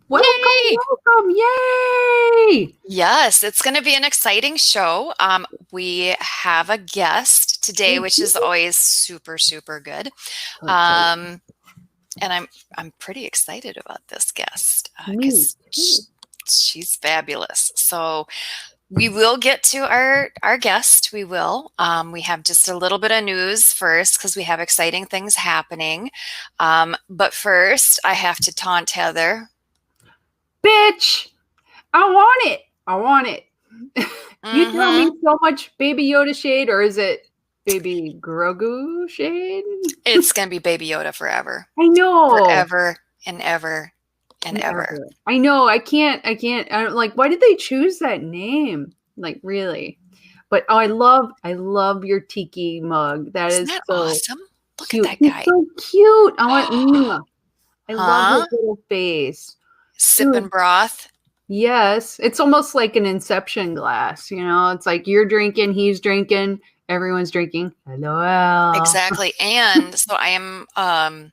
Welcome, Yay! welcome, yay! Yes, it's going to be an exciting show. We have a guest today, which is always super, super good. Um, and I'm pretty excited about this guest Me because too. she's fabulous. So we will get to our guest. We will. We have just a little bit of news first because we have exciting things happening. But first, I have to taunt Heather. Bitch, I want it. I want it. You throw me Mm-hmm. so much Baby Yoda shade, or is it Baby Grogu shade? It's going to be Baby Yoda forever. I know. Forever and ever and ever. Never. I know. I can't. Like, why did they choose that name? Like, really? But oh, I love your tiki mug. That Isn't is that so awesome? Look at cute. that He's guy. so cute. I want. I love his Huh? little face. Sipping Dude, broth. yes. It's almost like an Inception glass, you know? It's like you're drinking, he's drinking, everyone's drinking. LOL. Exactly. And so I am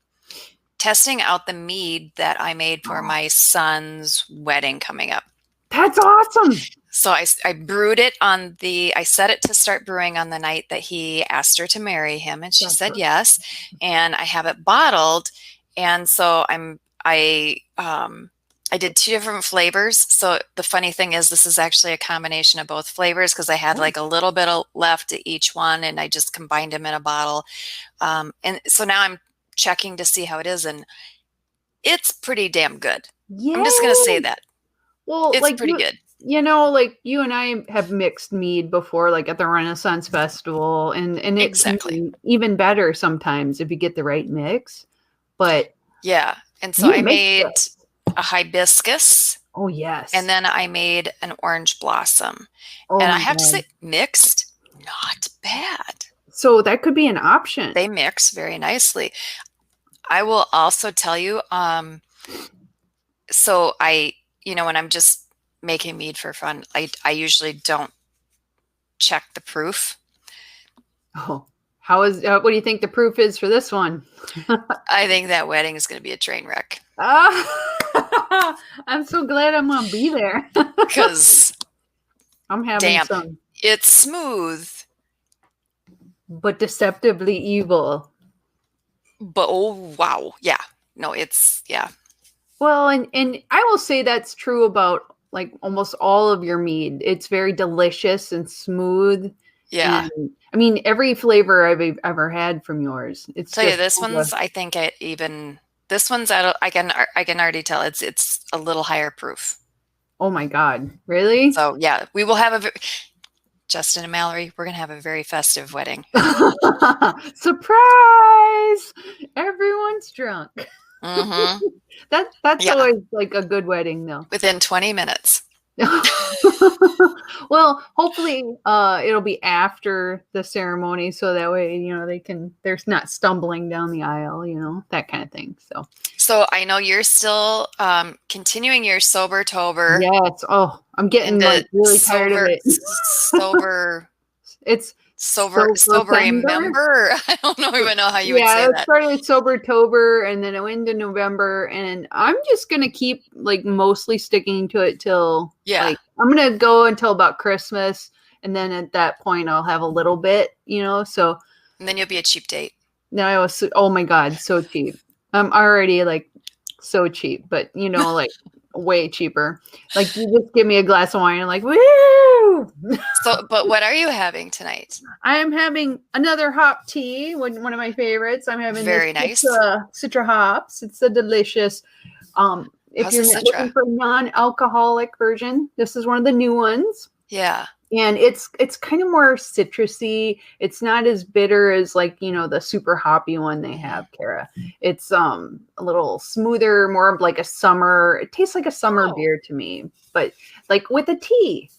testing out the mead that I made for my son's wedding coming up. That's awesome. So I brewed it I set it to start brewing on the night that he asked her to marry him, and she said yes. And I have it bottled. And so I did 2 different flavors. So the funny thing is this is actually a combination of both flavors because I had like a little bit left of each one and I just combined them in a bottle. And so now I'm checking to see how it is, and it's pretty damn good. Yeah. I'm just going to say that. Well, It's like pretty good. you know, like you and I have mixed mead before, like at the Renaissance Festival, and it can Exactly. be even better sometimes if you get the right mix. But Yeah. And so you I mix made it. a hibiscus, Oh yes. and then I made an orange blossom. Oh And I my have to god. say, mixed, not bad. So that could be an option. They mix very nicely. I will also tell you, so when I'm just making mead for fun, I usually don't check the proof. Oh, what do you think the proof is for this one? I think that wedding is going to be a train wreck. I'm so glad I'm gonna be there. Because I'm having damn, some, it's smooth, but deceptively evil. but oh wow, yeah. No, yeah. Well, and I will say that's true about like almost all of your mead. It's very delicious and smooth. Yeah. And I mean, every flavor I've ever had from yours. It's Tell you, just this one's, I think this one's I can already tell it's a little higher proof. oh my God, really? So yeah, we will have Justin and Mallory, we're gonna have a very festive wedding. Surprise! Everyone's drunk. Mm-hmm. That's Yeah, always like a good wedding though. within 20 minutes. Well, hopefully it'll be after the ceremony so that way, you know, they're not stumbling down the aisle, you know, that kind of thing. So I know you're still continuing your Sobertober Yes. Oh, I'm getting into like really tired of it. It's sober Sobertember. remember. I don't even know how you would Yeah, say it that. started with Sobertober and then it went into November, and I'm just gonna keep like mostly sticking to it till Yeah. like I'm gonna go until about Christmas, and then at that point I'll have a little bit, you know. So And then you'll be a cheap date. now I was oh my god, so cheap. I'm already like so cheap, but you know, like way cheaper. Like you just give me a glass of wine and like woo. So, but what are you having tonight? I am having another hop tea, one of my favorites. I'm having Very this nice. Citra hops. It's a delicious. If How's you're the looking Citra? for a non-alcoholic version, this is one of the new ones. Yeah. And it's kind of more citrusy. It's not as bitter as like, you know, the super hoppy one they have, Kara. It's a little smoother, more of like a summer. It tastes like a summer beer to me, but like with a tea.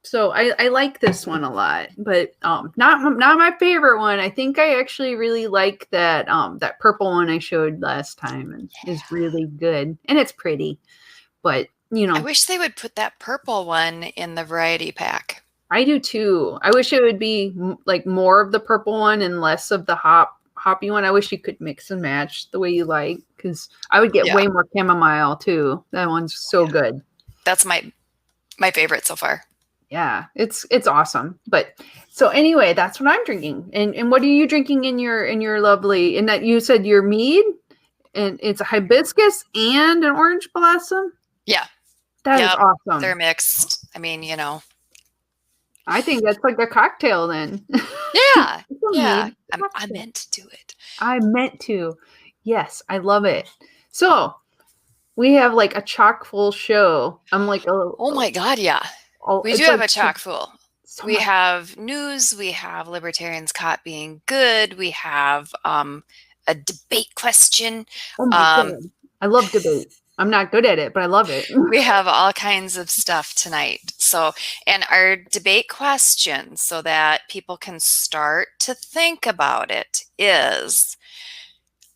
So I like this one a lot, but not my favorite one. I think I actually really like that that purple one I showed last time, and is really good, and it's pretty. But you I know, wish they would put that purple one in the variety pack. I do too. I wish it would be like more of the purple one and less of the hoppy one. I wish you could mix and match the way you like, because I would get way more chamomile too. That one's so good. That's my favorite so far. Yeah, it's awesome. But so anyway, that's what I'm drinking. And what are you drinking in your lovely? And that you said your mead, and it's a hibiscus and an orange blossom. Yeah, that is awesome. They're mixed. I mean, I think that's like a cocktail then. Yeah, yeah. I meant to do it. I meant to. Yes, I love it. So we have like a chock full show. I'm like, oh my God, yeah. We do have a chock full. So we have news. We have libertarians caught being good. We have a debate question. Oh my God. I love debate. I'm not good at it, but I love it. We have all kinds of stuff tonight. So, and our debate question, so that people can start to think about it, is,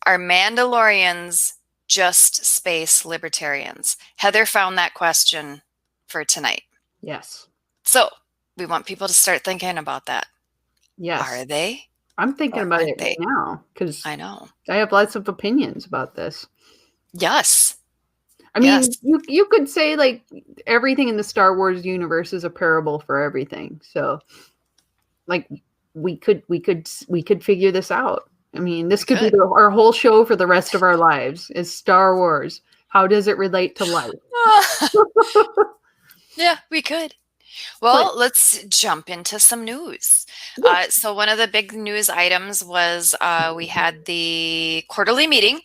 are Mandalorians just space libertarians? Heather found that question for tonight. Yes. So we want people to start thinking about that. Yes. Are they? I'm thinking about it right now, because I know I have lots of opinions about this. Yes. I mean, you could say like everything in the Star Wars universe is a parable for everything. So like we could figure this out. I mean, this could be our whole show for the rest of our lives is Star Wars. How does it relate to life? Yeah, we could. Well, let's jump into some news. So one of the big news items was we had the quarterly meeting.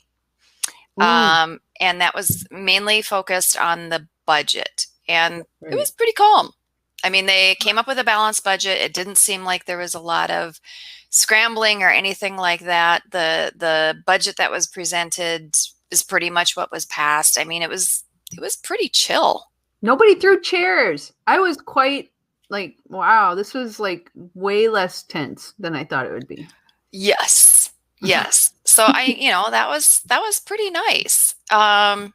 And that was mainly focused on the budget. And it was pretty calm. I mean, they came up with a balanced budget. It didn't seem like there was a lot of scrambling or anything like that. The budget that was presented is pretty much what was passed. I mean, it was pretty chill. Nobody threw chairs. I was quite like, wow, this was like way less tense than I thought it would be. Yes. Yes. So that was pretty nice. Probably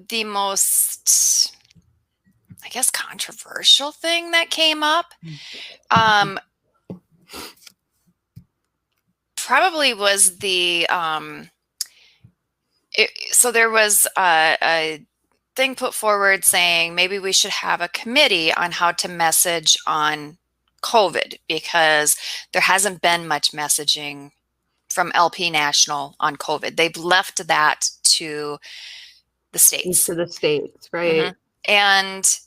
the most, I guess, controversial thing that came up, probably was the, so there was a thing put forward saying maybe we should have a committee on how to message on COVID, because there hasn't been much messaging from LP National on COVID. They've left that to the states. To the states, right? Mm-hmm. And,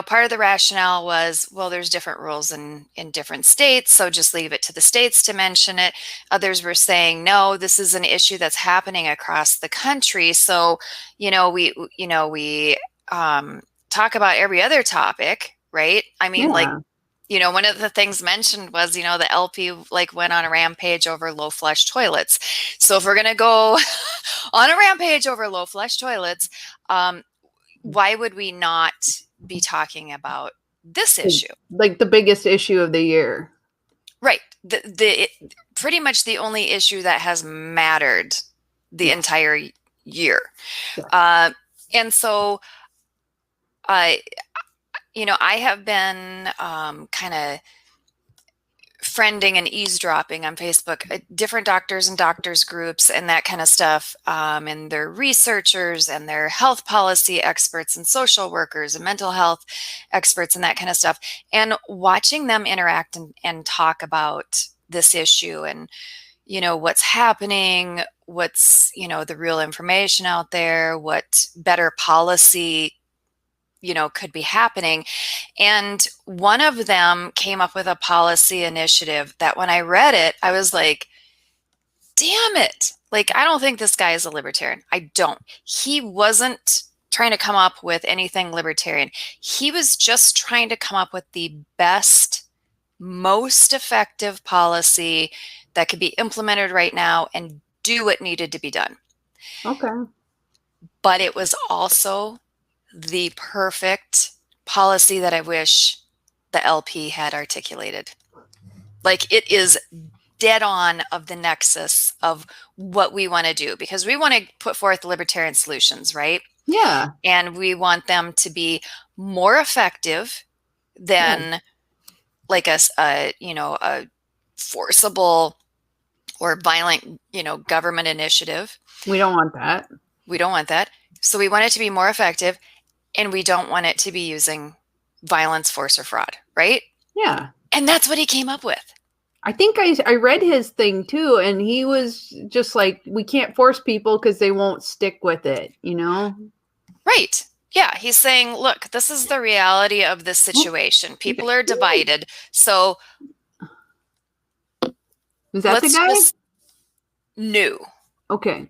part of the rationale was, well, there's different rules in different states, so just leave it to the states to mention it. Others were saying, no, this is an issue that's happening across the country. So, we talk about every other topic, right? I mean, one of the things mentioned was, the LP went on a rampage over low flush toilets. So if we're going to go on a rampage over low flush toilets, why would we not be talking about this issue? Like the biggest issue of the year. Right. Pretty much the only issue that has mattered the entire year. Yeah. And so I have been kind of friending and eavesdropping on Facebook, different doctors and doctors groups and that kind of stuff. And they're researchers and they're health policy experts and social workers and mental health experts and that kind of stuff. And watching them interact and talk about this issue and, what's happening, what's, the real information out there, what better policy could be happening. And one of them came up with a policy initiative that when I read it, I was like, damn it. I don't think this guy is a libertarian. I don't. He wasn't trying to come up with anything libertarian. He was just trying to come up with the best, most effective policy that could be implemented right now and do what needed to be done. Okay. But it was also the perfect policy that I wish the LP had articulated. It is dead on of the nexus of what we want to do, because we want to put forth libertarian solutions, right? Yeah. And we want them to be more effective than like a forcible or violent, government initiative. We don't want that. We don't want that. So we want it to be more effective, and we don't want it to be using violence, force, or fraud, right? Yeah. And that's what he came up with. I think I read his thing too, and he was just like, we can't force people because they won't stick with it, Right. Yeah. He's saying, look, this is the reality of this situation. People are divided. So Is that the guy? No. Okay.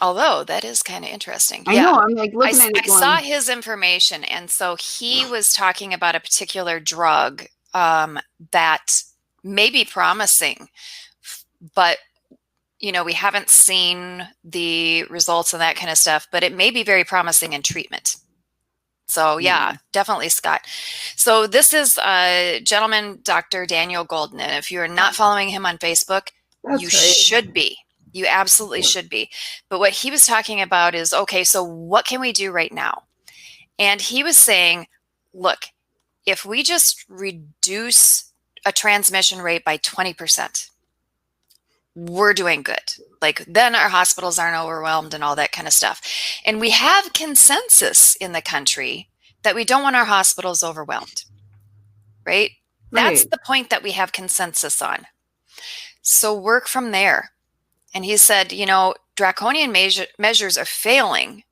Although that is kind of interesting. I know. I'm like looking at it I saw his information, and so he was talking about a particular drug that may be promising, but we haven't seen the results and that kind of stuff, but it may be very promising in treatment. So yeah, definitely, Scott. So this is gentleman, Dr. Daniel Golden. And if you're not following him on Facebook, you should be. You absolutely should be. But what he was talking about is, okay, so what can we do right now? And he was saying, look, if we just reduce a transmission rate by 20%, we're doing good. Like, then our hospitals aren't overwhelmed and all that kind of stuff. And we have consensus in the country that we don't want our hospitals overwhelmed, right? That's the point that we have consensus on. So work from there. And he said, draconian measures are failing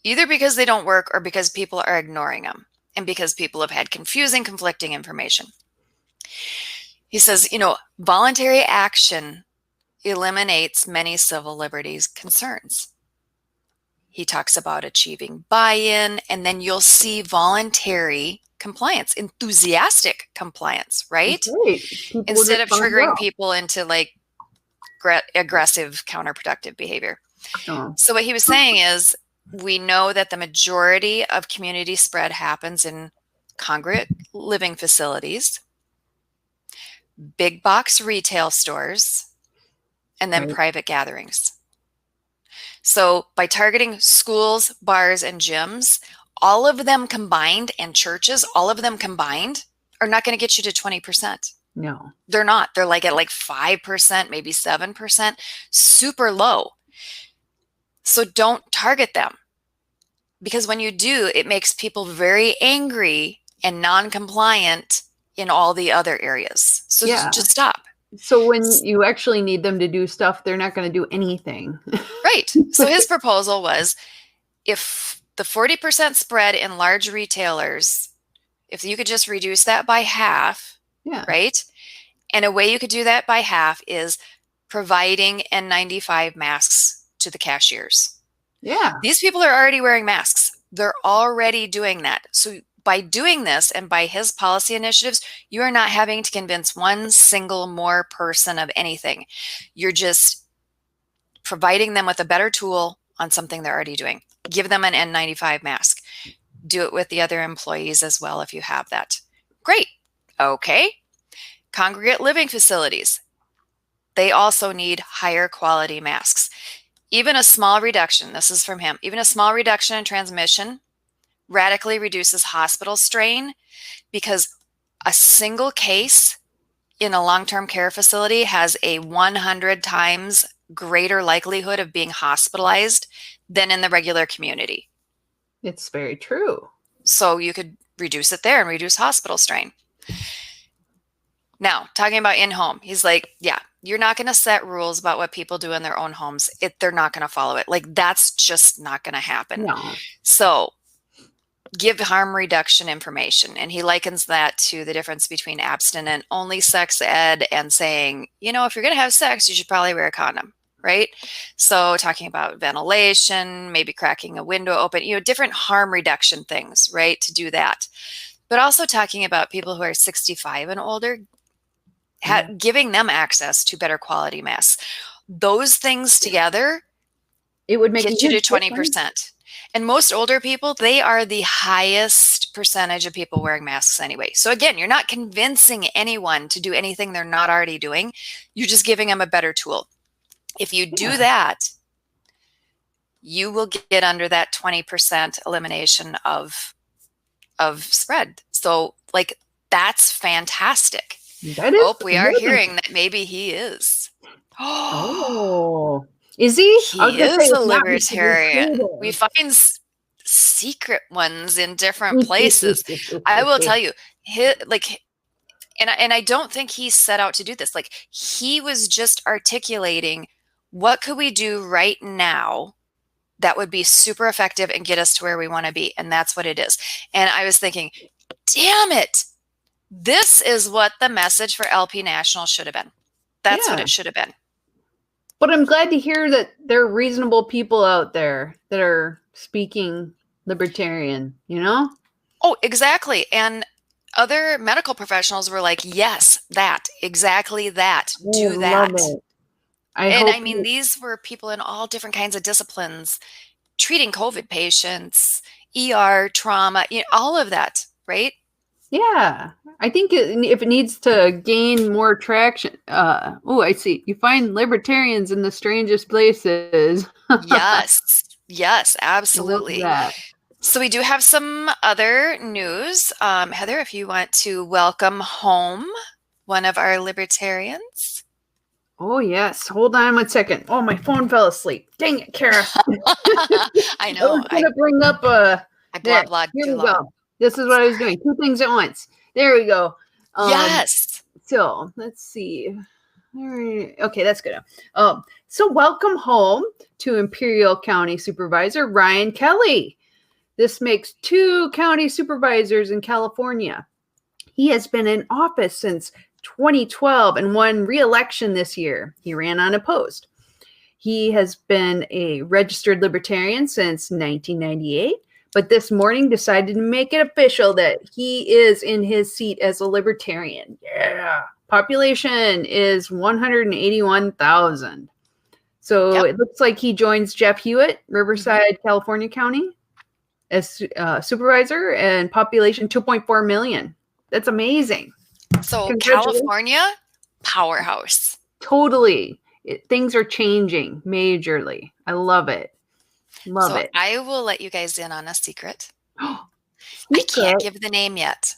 either because they don't work or because people are ignoring them and because people have had conflicting information. He says, voluntary action eliminates many civil liberties concerns. He talks about achieving buy-in, and then you'll see voluntary compliance, enthusiastic compliance, right? Instead of triggering people into like aggressive, counterproductive behavior. So what he was saying is, we know that the majority of community spread happens in congregate living facilities, big box retail stores, and then private gatherings. So by targeting schools, bars, and gyms, all of them combined, and churches, all of them combined, are not going to get you to 20%. No. They're not. They're like at 5%, maybe 7%, super low. So don't target them. Because when you do, it makes people very angry and non-compliant in all the other areas. So just stop. So when you actually need them to do stuff, they're not going to do anything. Right. So his proposal was, if the 40% spread in large retailers, if you could just reduce that by half, right? And a way you could do that by half is providing N95 masks to the cashiers. Yeah. These people are already wearing masks. They're already doing that. So by doing this and by his policy initiatives, you are not having to convince one single more person of anything. You're just providing them with a better tool on something they're already doing. Give them an N95 mask. Do it with the other employees as well if you have that. Great. Okay. Congregate living facilities. They also need higher quality masks. Even a small reduction, this is from him, even a small reduction in transmission radically reduces hospital strain, because a single case in a long-term care facility has a 100 times greater likelihood of being hospitalized than in the regular community. It's very true. So you could reduce it there and reduce hospital strain. Now, talking about in-home, he's like, yeah, you're not going to set rules about what people do in their own homes. They're not going to follow it. Like, that's just not going to happen. No. So give harm reduction information. And he likens that to the difference between abstinent only sex ed and saying, if you're going to have sex, you should probably wear a condom, right? So talking about ventilation, maybe cracking a window open, different harm reduction things, right, to do that. But also talking about people who are 65 and older, giving them access to better quality masks. Those things together, it would make get you to 20%. And most older people, they are the highest percentage of people wearing masks anyway. So again, you're not convincing anyone to do anything they're not already doing. You're just giving them a better tool. If you do that, you will get under that 20% elimination of spread. So like That's fantastic. That is. We are hearing that maybe he is. Oh, is he? I was He gonna say is a it's not because he's libertarian. We creative. find secret ones in different places. I will tell you, and I don't think he set out to do this. Like, he was just articulating, what could we do right now that would be super effective and get us to where we want to be? And that's what it is. And I was thinking, damn it, this is what the message for LP National should have been. That's what it should have been. But I'm glad to hear that there are reasonable people out there that are speaking libertarian, you know? Oh, exactly. And other medical professionals were like, yes, exactly that, do that. Love it. I mean, these were people in all different kinds of disciplines treating COVID patients, ER, trauma, all of that, right? Yeah. I think if it needs to gain more traction, I see. You find libertarians in the strangest places. Yes, absolutely. Love that. So we do have some other news. Heather, if you want to welcome home one of our libertarians. Oh, yes. Hold on 1 second. Oh, my phone fell asleep. Dang it, Kara. I know. I was going to bring up I blah here too we long. go. This is what I was doing. 2 things at once. There we go. Yes. So let's see. Okay, that's good. So welcome home to Imperial County Supervisor Ryan Kelly. This makes 2 county supervisors in California. He has been in office since 2012 and won re-election this year. He ran unopposed. He has been a registered libertarian since 1998, but this morning decided to make it official that he is in his seat as a libertarian. Yeah. Population is 181,000. So It looks like he joins Jeff Hewitt, Riverside, California County, as supervisor, and population 2.4 million. That's amazing. So California, powerhouse. Totally. Things are changing majorly. I love it. Love it. I will let you guys in on a secret. I can't give the name yet.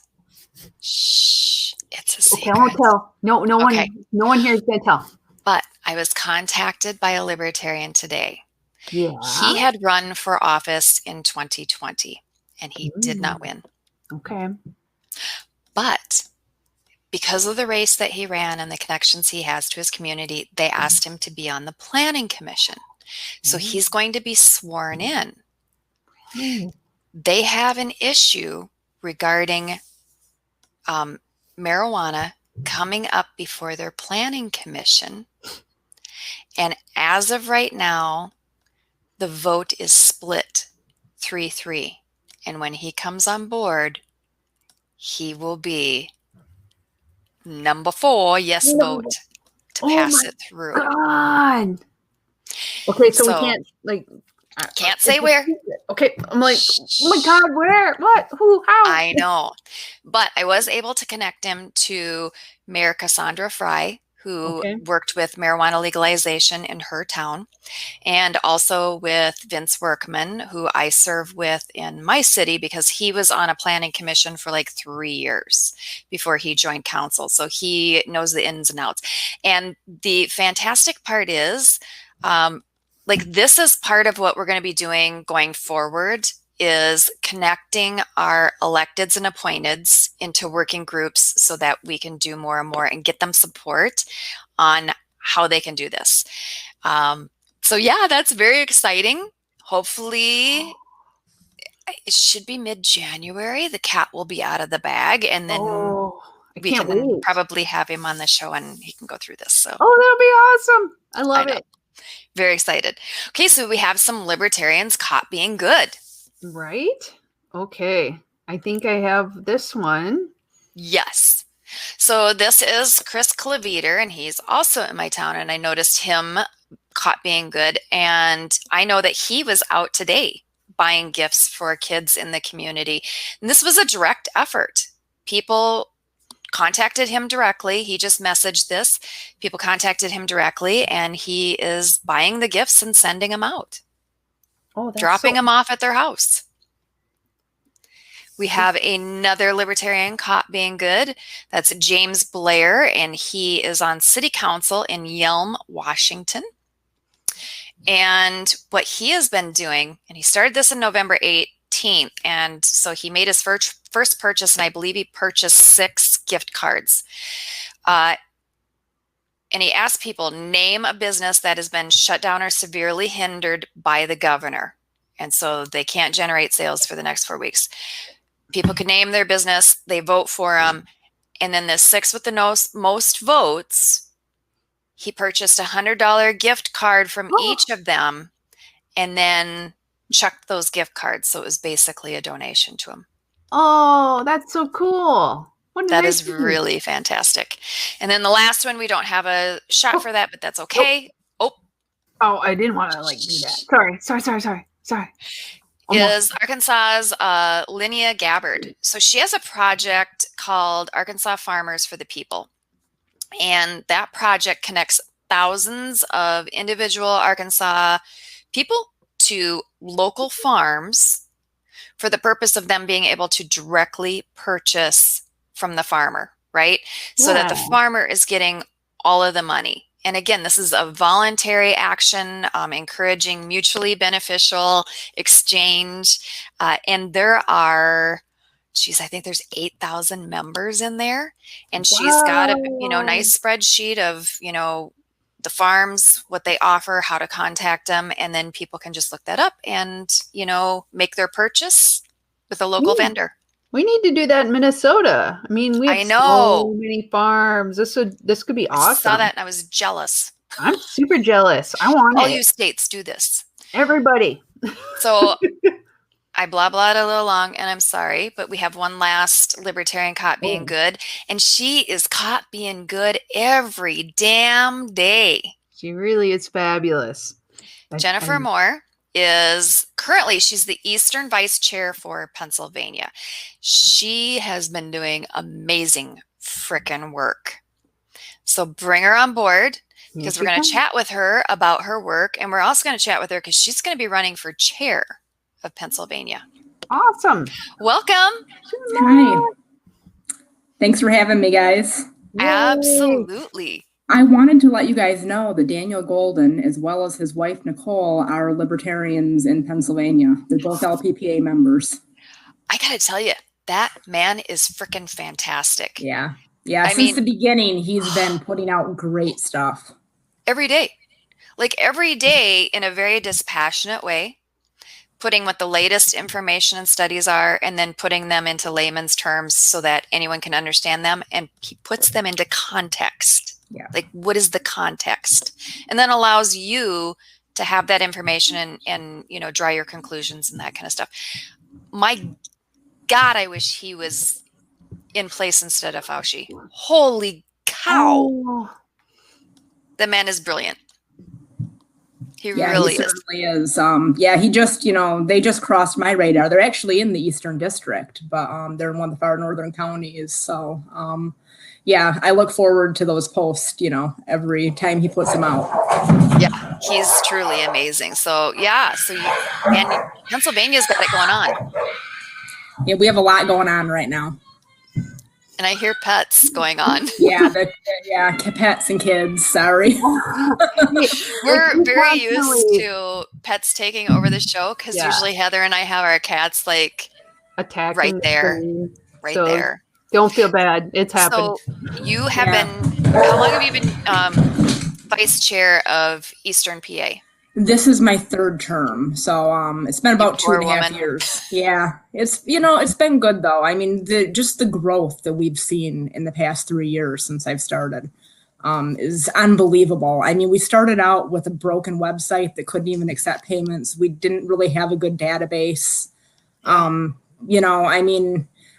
Shh. It's a secret. Okay, I won't tell. No one here is going to tell. But I was contacted by a libertarian today. Yeah. He had run for office in 2020 and he did not win. Okay. But because of the race that he ran and the connections he has to his community, they asked him to be on the planning commission. So he's going to be sworn in. They have an issue regarding marijuana coming up before their planning commission. And as of right now, the vote is split 3-3. And when he comes on board, he will be number 4 yes vote to pass it through. God. Okay, so we can't say where. Okay, I'm like, oh my God, where? What? Who? How? I know. But I was able to connect him to Mayor Cassandra Fry, who worked with marijuana legalization in her town, and also with Vince Workman, who I serve with in my city because he was on a planning commission for like 3 years before he joined council. So he knows the ins and outs. And the fantastic part is, this is part of what we're going to be doing going forward, is connecting our electeds and appointeds into working groups so that we can do more and more and get them support on how they can do this. So yeah, that's very exciting. Hopefully it should be mid-January. The cat will be out of the bag, and then we can probably have him on the show and he can go through this. So that'll be awesome. I love it. Very excited. Okay, so we have some libertarians caught being good. Right? Okay. I think I have this one. Yes. So this is Chris Klavetter, and he's also in my town, and I noticed him caught being good. And I know that he was out today buying gifts for kids in the community. And this was a direct effort. People contacted him directly. He just messaged this. People contacted him directly, and he is buying the gifts and sending them out. Dropping them off at their house. We have another libertarian caught being good. That's James Blair, and he is on city council in Yelm, Washington. And what he has been doing, and he started this in November 18th, and so he made his first purchase, and I believe he purchased 6 gift cards. And he asked people, name a business that has been shut down or severely hindered by the governor. And so they can't generate sales for the next 4 weeks. People can name their business, they vote for them. And then the 6 with the most votes, he purchased a $100 gift card from each of them and then chucked those gift cards. So it was basically a donation to him. Oh, that's so cool. That is really fantastic. And then the last one, we don't have a shot for that, but that's okay. Oh, I didn't want to do that. Sorry. Is Arkansas's Linnea Gabbard. So she has a project called Arkansas Farmers for the People. And that project connects thousands of individual Arkansas people to local farms for the purpose of them being able to directly purchase from the farmer, right? So that the farmer is getting all of the money. And again, this is a voluntary action, encouraging mutually beneficial exchange. And there are, I think there's 8,000 members in there. And she's got a, nice spreadsheet of, the farms, what they offer, how to contact them. And then people can just look that up and, make their purchase with a local vendor. We need to do that in Minnesota. I mean, we have so many farms. This could be awesome. I saw that and I was jealous. I'm super jealous. I want all you states do this. Everybody. So I blah-blahed a little long, and I'm sorry, but we have one last libertarian caught being good, and she is caught being good every damn day. She really is fabulous. Jennifer Moore is currently, she's the Eastern Vice Chair for Pennsylvania. She has been doing amazing frickin' work. So bring her on board because we're going to chat with her about her work. And we're also going to chat with her because she's going to be running for chair of Pennsylvania. Awesome. Welcome. Hi. Thanks for having me, guys. Yay. Absolutely. I wanted to let you guys know that Daniel Golden, as well as his wife, Nicole, are libertarians in Pennsylvania. They're both LPPA members. I got to tell you, that man is freaking fantastic. Yeah. Since the beginning, he's been putting out great stuff. Every day. Like every day in a very dispassionate way, putting what the latest information and studies are and then putting them into layman's terms so that anyone can understand them. And he puts them into context. Yeah. Like, what is the context? And then allows you to have that information and draw your conclusions and that kind of stuff. My God, I wish he was in place instead of Fauci. Holy cow. Oh. The man is brilliant. He really certainly is. He just, they just crossed my radar. They're actually in the Eastern District, but they're in one of the far northern counties. So, I look forward to those posts, every time he puts them out. Yeah, he's truly amazing. So, and Pennsylvania's got it going on. Yeah, we have a lot going on right now. And I hear pets going on. Pets and kids. Sorry. We're very used to pets taking over the show because usually Heather and I have our cats like attacking right there. There. Don't feel bad. It's happened. So you have been, how long have you been vice chair of Eastern PA? This is my 3rd term. So it's been about 2.5 years. Yeah. It's, it's been good though. I mean, just the growth that we've seen in the past 3 years since I've started is unbelievable. I mean, we started out with a broken website that couldn't even accept payments. We didn't really have a good database.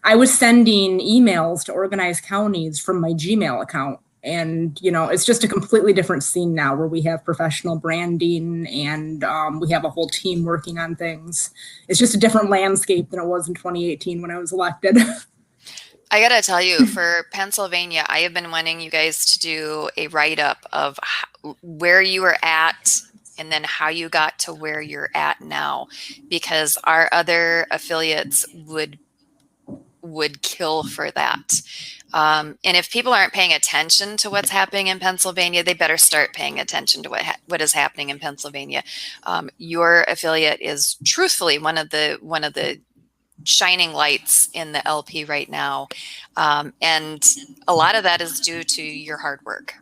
I was sending emails to organized counties from my Gmail account. And, it's just a completely different scene now where we have professional branding and we have a whole team working on things. It's just a different landscape than it was in 2018 when I was elected. I got to tell you, for Pennsylvania, I have been wanting you guys to do a write-up of where you were at and then how you got to where you're at now, because our other affiliates would would kill for that. And if people aren't paying attention to what's happening in Pennsylvania, they better start paying attention to what is happening in Pennsylvania. Your affiliate is truthfully one of the shining lights in the LP right now. And a lot of that is due to your hard work.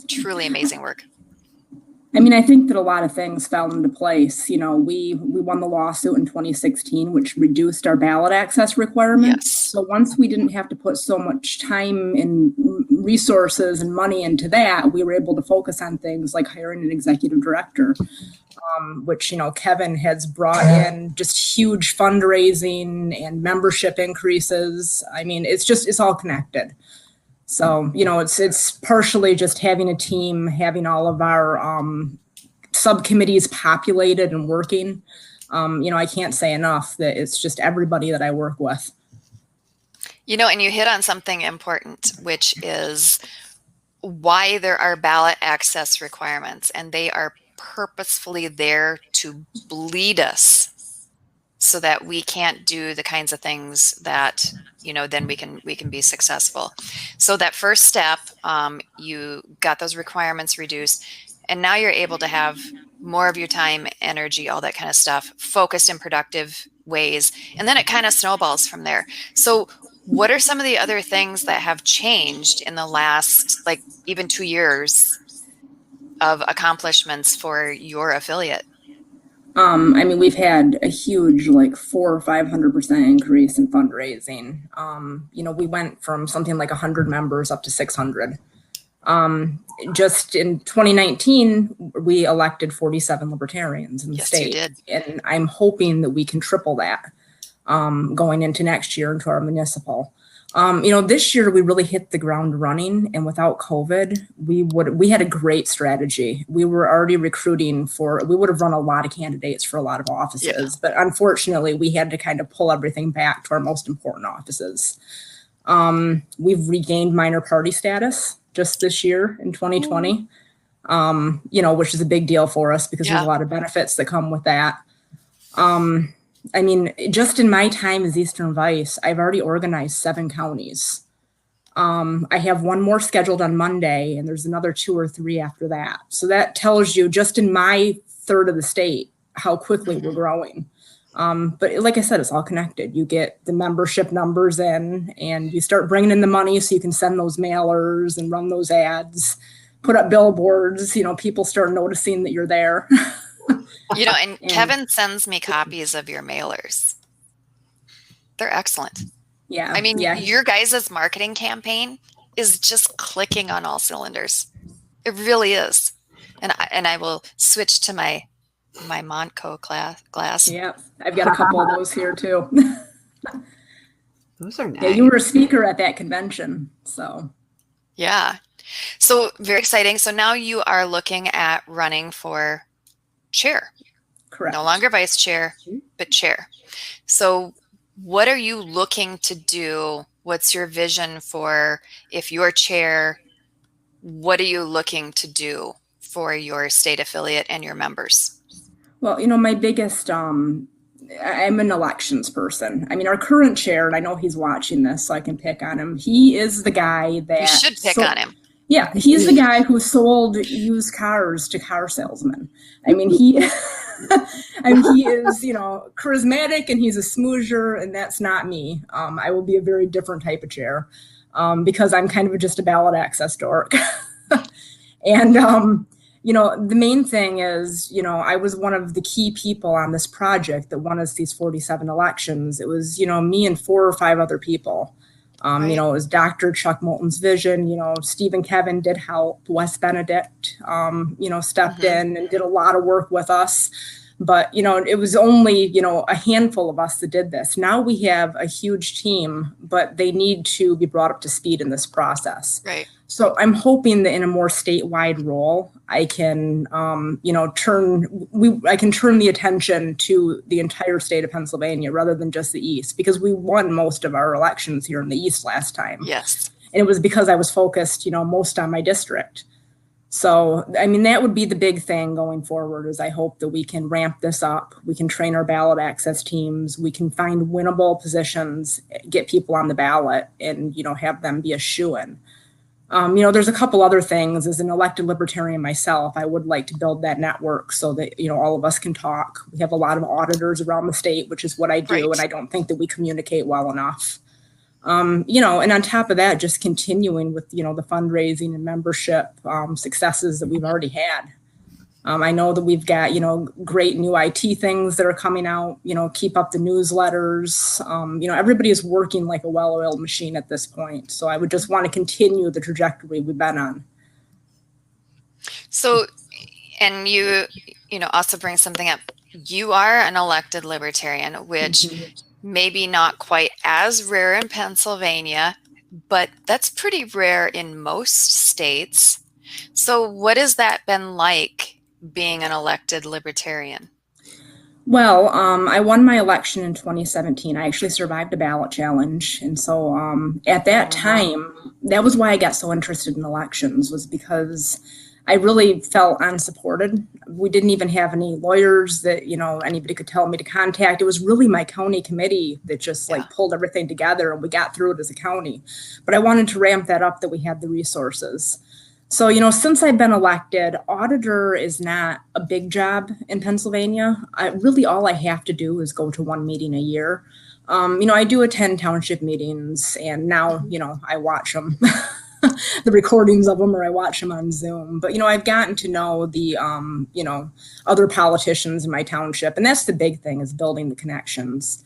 Truly amazing work. I mean, I think that a lot of things fell into place. You know, we won the lawsuit in 2016, which reduced our ballot access requirements. Yes. So once we didn't have to put so much time and resources and money into that, we were able to focus on things like hiring an executive director, which, you know, Kevin has brought in just huge fundraising and membership increases. I mean, it's all connected. So, you know, it's partially just having a team, having all of our subcommittees populated and working. You know, I can't say enough that it's just everybody that I work with. You know, and you hit on something important, which is why there are ballot access requirements, and they are purposefully there to bleed us so that we can't do the kinds of things that, you know, then we can be successful. So that first step, you got those requirements reduced, and now you're able to have more of your time, energy, all that kind of stuff, focused in productive ways. And then it kind of snowballs from there. So what are some of the other things that have changed in the last, like, even 2 years of accomplishments for your affiliate? I mean, we've had a huge, like 400 or 500% increase in fundraising. You know, we went from something like 100 members up to 600. Just in 2019, we elected 47 libertarians in the state. You did. And I'm hoping that we can triple that going into next year into our municipal. You know, this year we really hit the ground running, and without COVID, we had a great strategy. We were already recruiting we would have run a lot of candidates for a lot of offices, but unfortunately we had to kind of pull everything back to our most important offices. We've regained minor party status just this year in 2020, you know, which is a big deal for us because there's a lot of benefits that come with that. I mean, just in my time as Eastern Vice, I've already organized 7 counties. I have one more scheduled on Monday, and there's another 2 or 3 after that. So that tells you just in my third of the state how quickly we're growing. But like I said, it's all connected. You get the membership numbers in, and you start bringing in the money so you can send those mailers and run those ads, put up billboards. You know, people start noticing that you're there. You know, and Kevin sends me copies of your mailers. They're excellent. Yeah. I mean, your guys' marketing campaign is just clicking on all cylinders. It really is. And I will switch to my Montco glass. Yeah, I've got a couple of those here too. Those are nice. Yeah, you were a speaker at that convention, so. Yeah. So very exciting. So now you are looking at running for chair. Correct. No longer vice chair, but chair. So what are you looking to do? What's your vision for if you're chair? What are you looking to do for your state affiliate and your members? Well, you know, my biggest, I'm an elections person. I mean, our current chair, and I know he's watching this, so I can pick on him. He is the guy that... You should pick on him. Yeah, he's the guy who sold used cars to car salesmen. I mean, he is, you know, charismatic, and he's a smoozer, and that's not me. I will be a very different type of chair because I'm kind of just a ballot access dork. And, you know, the main thing is, you know, I was one of the key people on this project that won us these 47 elections. It was, you know, me and 4 or 5 other people. Right. You know, it was Dr. Chuck Moulton's vision. You know, Steve and Kevin did help. Wes Benedict, you know, stepped in and did a lot of work with us. But, you know, it was only, you know, a handful of us that did this. Now we have a huge team, but they need to be brought up to speed in this process. Right. So I'm hoping that in a more statewide role, I can, you know, I can turn the attention to the entire state of Pennsylvania rather than just the East, because we won most of our elections here in the East last time. Yes. And it was because I was focused, you know, most on my district. So, I mean, that would be the big thing going forward is I hope that we can ramp this up. We can train our ballot access teams. We can find winnable positions, get people on the ballot and, have them be a shoo-in. There's a couple other things. As an elected libertarian myself, I would like to build that network so that, all of us can talk. We have a lot of auditors around the state, which is what I do. Right. And I don't think that we communicate well enough. And on top of that, just continuing with, the fundraising and membership successes that we've already had. I know that we've got, great new IT things that are coming out, keep up the newsletters. Everybody is working like a well-oiled machine at this point. So I would just want to continue the trajectory we've been on. So, and you also bring something up. You are an elected libertarian, which maybe not quite as rare in Pennsylvania, but that's pretty rare in most states. So what has that been like being an elected libertarian? Well, I won my election in 2017. I actually survived a ballot challenge. And so at that time, that was why I got so interested in elections, was because I really felt unsupported. We didn't even have any lawyers that, anybody could tell me to contact. It was really my county committee that just pulled everything together and we got through it as a county. But I wanted to ramp that up, that we had the resources. So, since I've been elected, auditor is not a big job in Pennsylvania. Really all I have to do is go to one meeting a year. I do attend township meetings and now, I watch them. The recordings of them, or I watch them on Zoom. But, I've gotten to know the, other politicians in my township. And that's the big thing, is building the connections.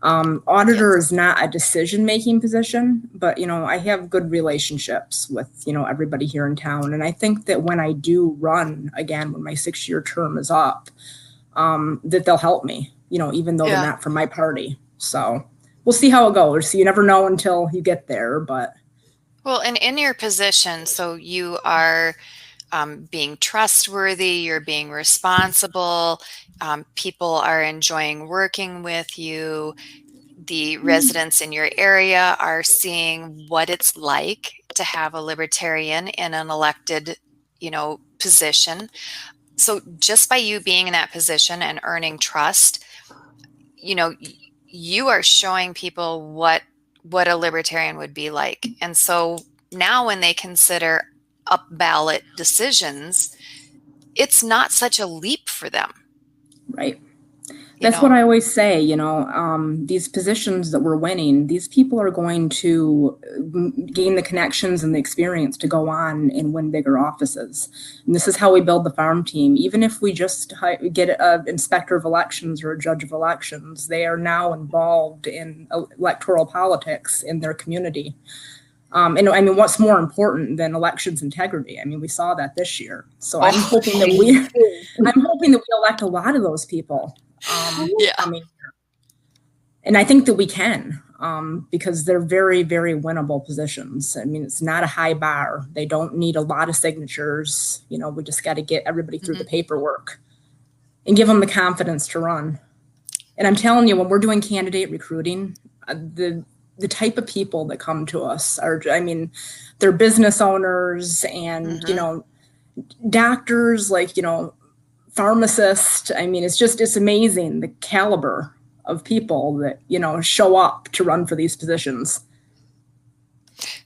Auditor is not a decision-making position, but, I have good relationships with, everybody here in town. And I think that when I do run again, when my 6-year term is up, that they'll help me, even though they're not from my party. So we'll see how it goes. So you never know until you get there, but. Well, and in your position, so you are being trustworthy, you're being responsible, people are enjoying working with you, the residents in your area are seeing what it's like to have a libertarian in an elected, position. So just by you being in that position and earning trust, you are showing people what a libertarian would be like. And so now when they consider up ballot decisions, it's not such a leap for them. Right. That's what I always say, these positions that we're winning, these people are going to gain the connections and the experience to go on and win bigger offices. And this is how we build the farm team. Even if we just get an inspector of elections or a judge of elections, they are now involved in electoral politics in their community. And I mean, what's more important than elections integrity? I mean, we saw that this year. So I'm hoping that we elect a lot of those people. And I think that we can, because they're very, very winnable positions. I mean, it's not a high bar. They don't need a lot of signatures. We just got to get everybody through the paperwork and give them the confidence to run. And I'm telling you, when we're doing candidate recruiting, the type of people that come to us are, they're business owners and, doctors, pharmacists. I mean, it's amazing the caliber of people that, show up to run for these positions.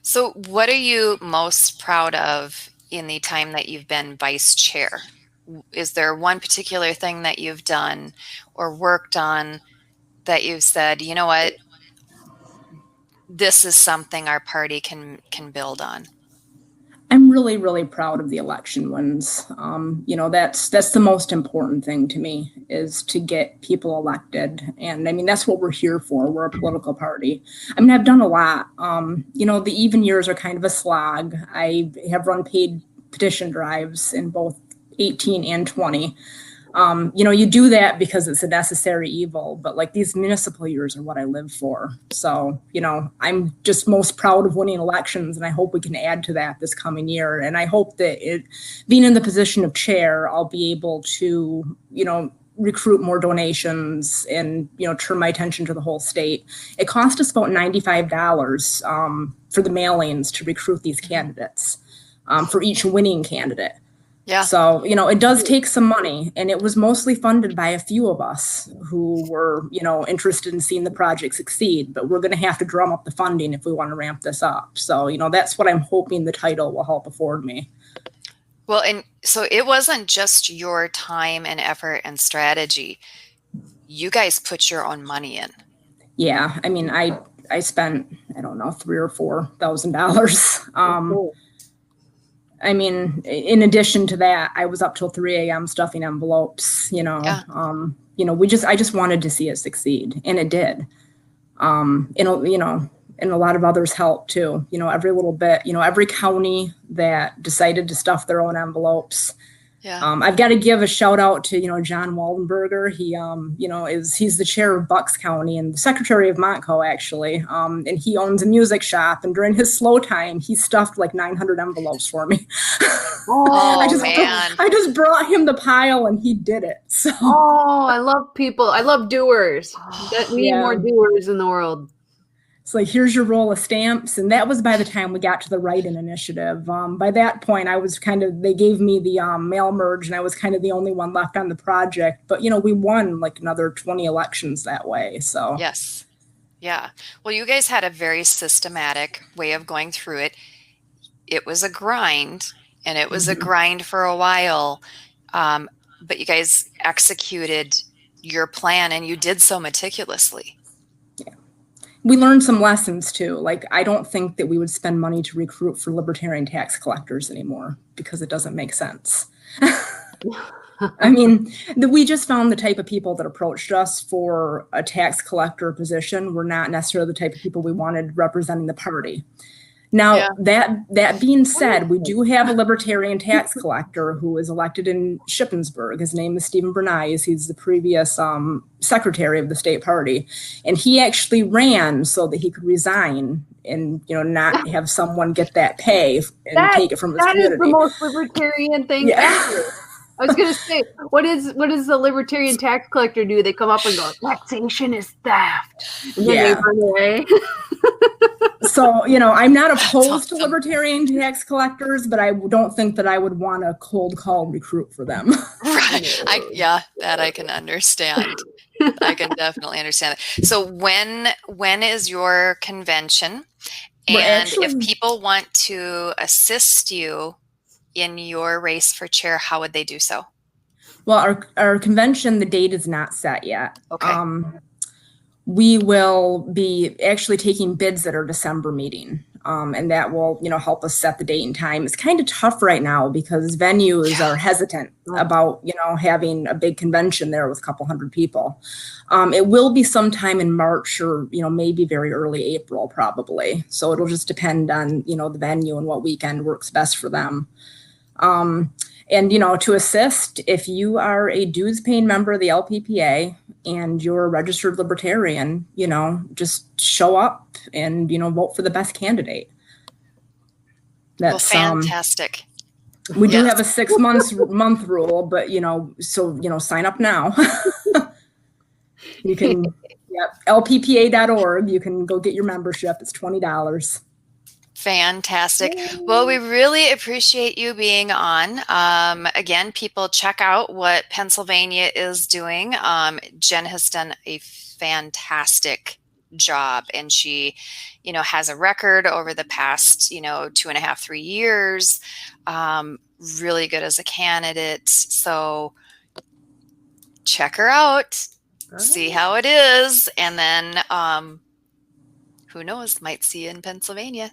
So what are you most proud of in the time that you've been vice chair? Is there one particular thing that you've done or worked on that you've said, you know what, this is something our party can build on? I'm really, really proud of the election wins. That's the most important thing to me, is to get people elected. And I mean, that's what we're here for. We're a political party. I mean, I've done a lot. The even years are kind of a slog. I have run paid petition drives in both 18 and 20. You do that because it's a necessary evil, but these municipal years are what I live for. So, I'm just most proud of winning elections, and I hope we can add to that this coming year. And I hope that being in the position of chair, I'll be able to, recruit more donations and, turn my attention to the whole state. It cost us about $95 for the mailings to recruit these candidates, for each winning candidate. Yeah. So, you know, it does take some money, and it was mostly funded by a few of us who were, you know, interested in seeing the project succeed, but we're going to have to drum up the funding if we want to ramp this up. So, you know, that's what I'm hoping the title will help afford me. Well, and so it wasn't just your time and effort and strategy. You guys put your own money in. Yeah. I mean, I spent, I don't know, $3,000 or $4,000. I mean, in addition to that, I was up till 3 a.m. stuffing envelopes, you know. Yeah. You know, I just wanted to see it succeed, and it did. You know, and a lot of others helped too. You know, every little bit, you know, every county that decided to stuff their own envelopes. Yeah. I've got to give a shout out to, you know, John Waldenberger. He, you know, he's the chair of Bucks County and the secretary of Montco, actually. And he owns a music shop. And during his slow time, he stuffed like 900 envelopes for me. Oh, I just brought him the pile and he did it. So. Oh, I love people. I love doers. We need more doers in the world. It's like, here's your roll of stamps. And that was by the time we got to the write-in initiative. By that point, I was they gave me the mail merge, and I was kind of the only one left on the project. But, you know, we won like another 20 elections that way. So. Yes. Yeah. Well, you guys had a very systematic way of going through it. It was a grind, and it was a grind for a while. But you guys executed your plan, and you did so meticulously. We learned some lessons too. Like, I don't think that we would spend money to recruit for libertarian tax collectors anymore because it doesn't make sense. I mean, we just found the type of people that approached us for a tax collector position were not necessarily the type of people we wanted representing the party. Now, that being said, we do have a libertarian tax collector who is elected in Shippensburg. His name is Stephen Bernays. He's the previous secretary of the state party. And he actually ran so that he could resign and, you know, not have someone get that pay and take it from his community. That is the most libertarian thing ever. I was going to say, what does the libertarian tax collector do? They come up and go, taxation is theft. And then they run away. So, you know, I'm not opposed to libertarian tax collectors, but I don't think that I would want a cold call recruit for them. Right. That I can understand. I can definitely understand it. So when is your convention? And if people want to assist you in your race for chair, how would they do so? Well, our convention, the date is not set yet. Okay. We will be actually taking bids at our December meeting. And that will, you know, help us set the date and time. It's kind of tough right now because venues are hesitant about, you know, having a big convention there with a couple hundred people. It will be sometime in March or, you know, maybe very early April, probably. So it'll just depend on, you know, the venue and what weekend works best for them. And, you know, to assist, if you are a dues paying member of the LPPA and you're a registered libertarian, you know, just show up and, you know, vote for the best candidate. That's fantastic. We do have a 6 month rule, but, you know, so, you know, sign up now. You can, LPPA.org. You can go get your membership. It's $20. Fantastic. Well, we really appreciate you being on. Again, people, check out what Pennsylvania is doing. Jen has done a fantastic job, and she, you know, has a record over the past, you know, 2.5, 3 years. Really good as a candidate. So check her out, see how it is, and then who knows, might see you in Pennsylvania.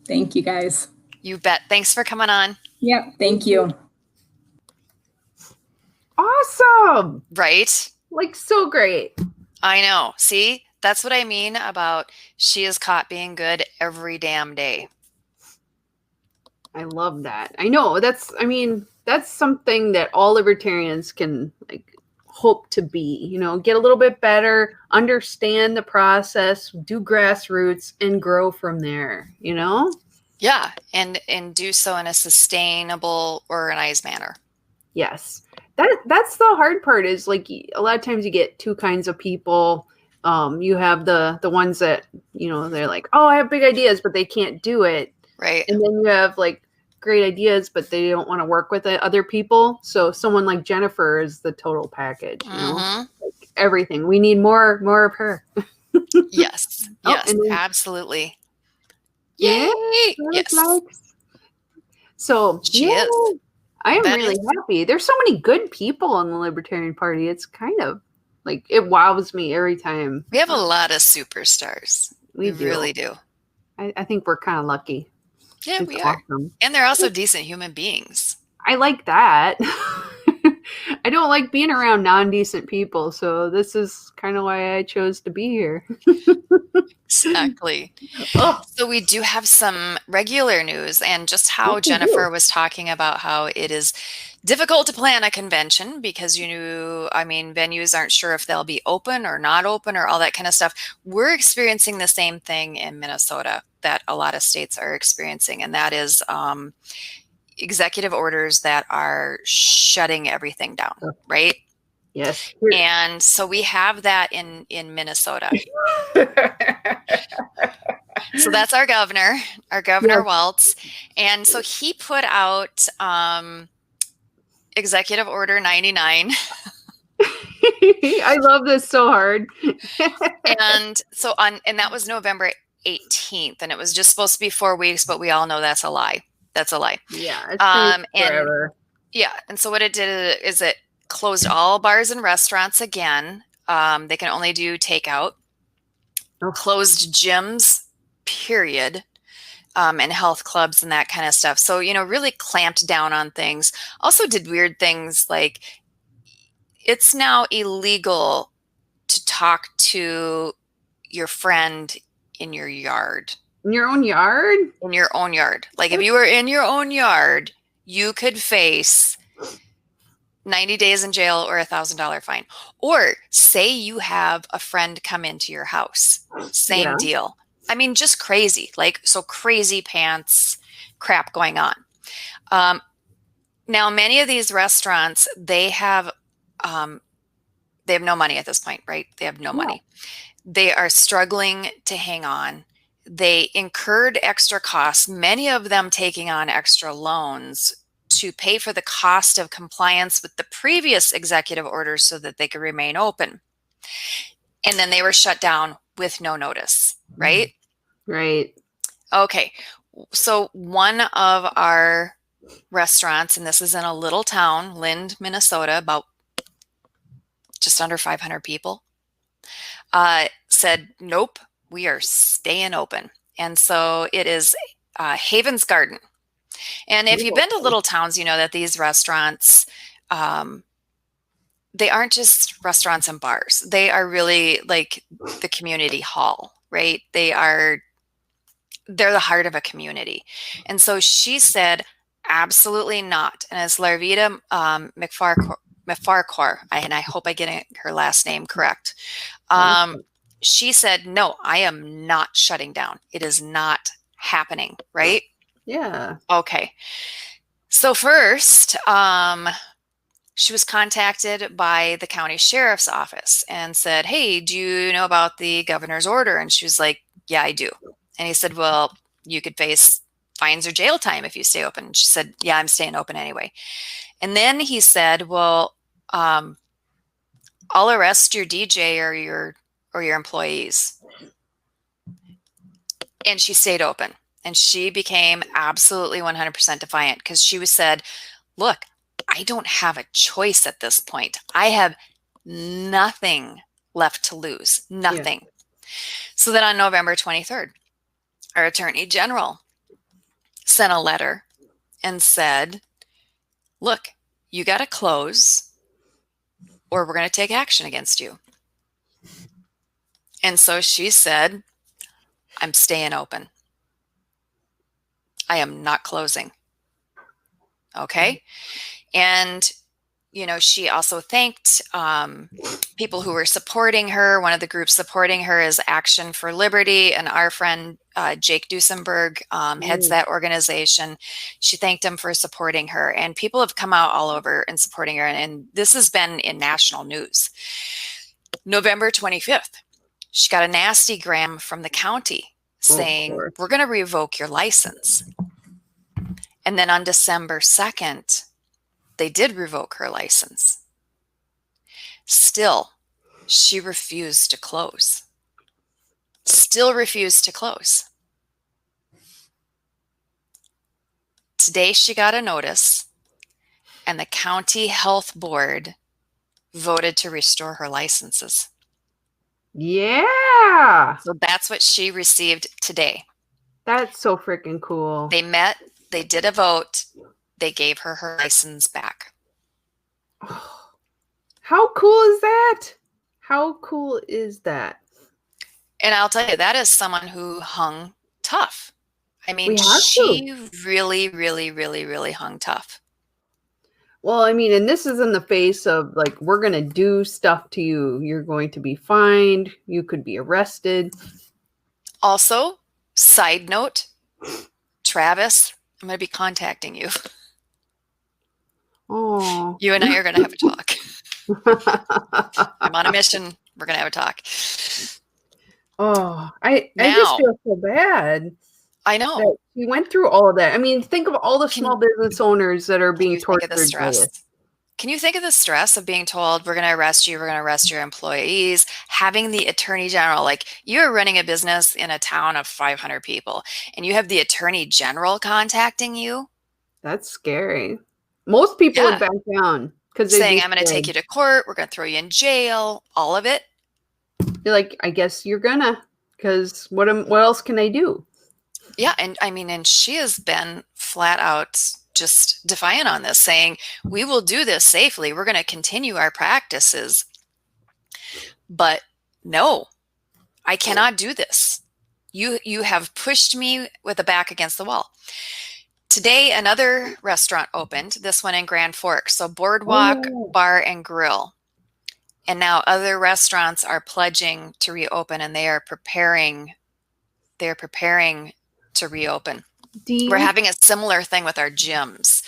Thank you, guys. You bet. Thanks for coming on. Yep. Thank you. Awesome. Right? Like, so great. I know. See, that's what I mean about she is caught being good every damn day. I love that. I know. That's something that all libertarians can, like, hope to be, you know, get a little bit better, understand the process, do grassroots, and grow from there, you know? Yeah, and do so in a sustainable, organized manner. Yes. That's the hard part is, like, a lot of times you get two kinds of people. You have the ones that, you know, they're like, oh, I have big ideas, but they can't do it. Right. And then you have, like, great ideas, but they don't want to work with other people. So someone like Jennifer is the total package, you know, like everything. We need more of her. Yes. Yes, and then, absolutely. yeah, Yay! Yes. So She is. I am That really is. happy. There's so many good people in the Libertarian Party. It's kind of like it wows me every time. We have a lot of superstars. We do. really do. I think we're kind of lucky. Yeah, It's we are. awesome. And they're also decent human beings. I like that. I don't like being around non-decent people, so this is kind of why I chose to be here. Exactly. So we do have some regular news, and just how Jennifer was talking about how it is difficult to plan a convention because venues aren't sure if they'll be open or not open or all that kind of stuff. We're experiencing the same thing in Minnesota that a lot of states are experiencing, and that is executive orders that are shutting everything down, right? Yes. And so we have that in Minnesota. So that's our governor Waltz. And so he put out Executive Order 99. I love this so hard. And so and that was November 18th, and it was just supposed to be 4 weeks, but we all know that's a lie. That's a lie. Yeah. It's forever. And so what it did is it closed all bars and restaurants again. They can only do takeout. Closed gyms, period, and health clubs and that kind of stuff. So, really clamped down on things. Also did weird things like it's now illegal to talk to your friend in your yard. In your own yard? In your own yard. Like if you were in your own yard, you could face 90 days in jail or $1,000 fine. Or say you have a friend come into your house. Same deal. I mean, just crazy. So crazy pants crap going on. Now, many of these restaurants, they have no money at this point, right? They have no money. They are struggling to hang on. They incurred extra costs, many of them taking on extra loans to pay for the cost of compliance with the previous executive orders so that they could remain open. And then they were shut down with no notice, right? Right. Okay. So one of our restaurants, and this is in a little town, Lind, Minnesota, about just under 500 people, said, nope, we are staying open. And so it is Haven's Garden. And if you've been to little towns, you know that these restaurants, they aren't just restaurants and bars. They are really like the community hall, right? They're the heart of a community. And so she said, absolutely not. And it's Larvita Mcfarquhar, and I hope I get her last name correct. She said, no, I am not shutting down. It is not happening, right? Yeah. Okay. So first, she was contacted by the county sheriff's office and said, hey, do you know about the governor's order? And she was like, yeah, I do. And he said, well, you could face fines or jail time if you stay open. And she said, yeah, I'm staying open anyway. And then he said, well, I'll arrest your DJ or your employees. And she stayed open. And she became absolutely 100% defiant because she said, look, I don't have a choice at this point. I have nothing left to lose. Nothing. Yeah. So then on November 23rd, our Attorney General sent a letter and said, look, you got to close or we're going to take action against you. And so she said, I'm staying open. I am not closing. Okay. And, she also thanked people who were supporting her. One of the groups supporting her is Action for Liberty. And our friend, Jake Duesenberg, heads that organization. She thanked him for supporting her. And people have come out all over and supporting her. And this has been in national news. November 25th, she got a nasty gram from the county saying, we're going to revoke your license. And then on December 2nd, they did revoke her license. Still, she refused to close. Still refused to close. Today she got a notice, and the county health board voted to restore her licenses. Yeah. So that's what she received today. That's so freaking cool. They met, they did a vote, they gave her her license back. How cool is that? How cool is that? And I'll tell you, that is someone who hung tough. I mean, We have she really, really, really, really hung tough. Well, I mean, and this is in the face of like, we're going to do stuff to you. You're going to be fined. You could be arrested. Also, side note, Travis, I'm going to be contacting you. Oh. You and I are going to have a talk. I'm on a mission. We're going to have a talk. Oh, I just feel so bad. I know. We went through all of that. I mean, think of all the small business owners that are being tortured by this. Can you think of the stress of being told, we're going to arrest you, we're going to arrest your employees, having the attorney general, like you're running a business in a town of 500 people and you have the attorney general contacting you? That's scary. Most people would back down because they're saying, I'm going to take you to court, we're going to throw you in jail, all of it. You're like, I guess you're gonna, because what else can I do? Yeah, and I mean, and she has been flat out just defiant on this, saying, we will do this safely. We're going to continue our practices. But no, I cannot do this. You have pushed me with the back against the wall. Today, another restaurant opened, this one in Grand Forks. So Boardwalk Bar and Grill. And now other restaurants are pledging to reopen, and they are preparing to reopen. We're having a similar thing with our gyms.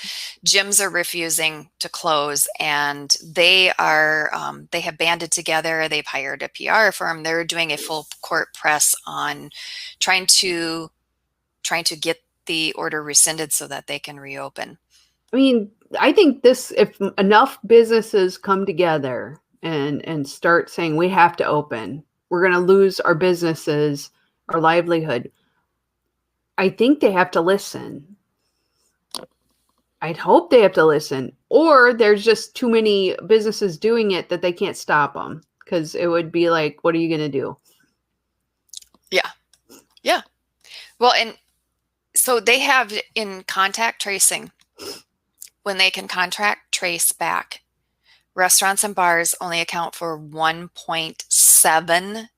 Gyms are refusing to close, and they have banded together. They've hired a PR firm. They're doing a full court press on trying to get the order rescinded so that they can reopen. I mean, I think if enough businesses come together and start saying we have to open, we're going to lose our businesses, our livelihood. I think they have to listen. I'd hope they have to listen, or there's just too many businesses doing it that they can't stop them, because it would be like, what are you going to do? Yeah. Well, and so they have in contact tracing, when they can contact trace back, restaurants and bars only account for 1.7